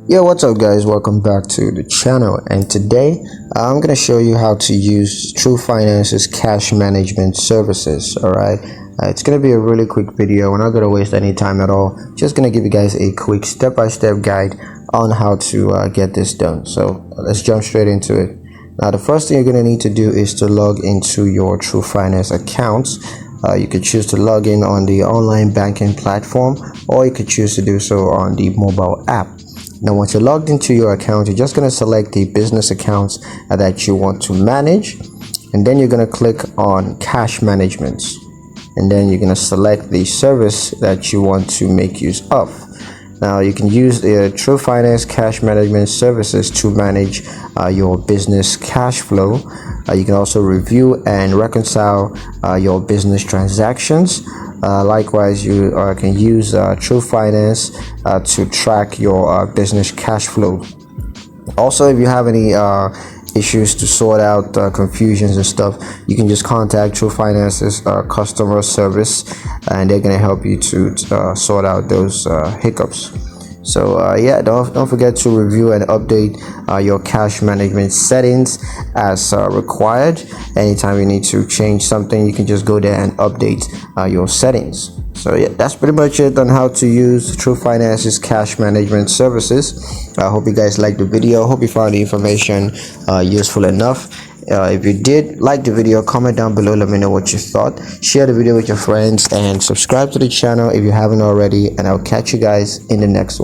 Yo, what's up guys, welcome back to the channel, and today I'm going to show you how to use Twoguysfinance's cash management services. Alright, it's going to be a really quick video. We're not going to waste any time at all. Just going to give you guys a quick step-by-step guide on how to get this done. So let's jump straight into it. Now the first thing you're going to need to do is to log into your Twoguysfinance accounts. You could choose to log in on the online banking platform, or you could choose to do so on the mobile app. Now once you're logged into your account, you're just going to select the business accounts that you want to manage, and then you're going to click on cash management, and then you're going to select the service that you want to make use of. Now you can use the Twoguysfinance cash management services to manage your business cash flow. You can also review and reconcile your business transactions. Likewise, you can use Twoguysfinance to track your business cash flow. Also, if you have any issues to sort out confusions and stuff, you can just contact Twoguysfinance's customer service, and they're going to help you to sort out those hiccups. So yeah, don't forget to review and update your cash management settings as required. Anytime you need to change something, you can just go there and update your settings. So yeah, that's pretty much it on how to use Twoguysfinance's cash management services. I hope you guys liked the video. Hope you found the information useful enough. If you did like the video, comment down below, let me know what you thought. Share the video with your friends and subscribe to the channel if you haven't already, and I'll catch you guys in the next one.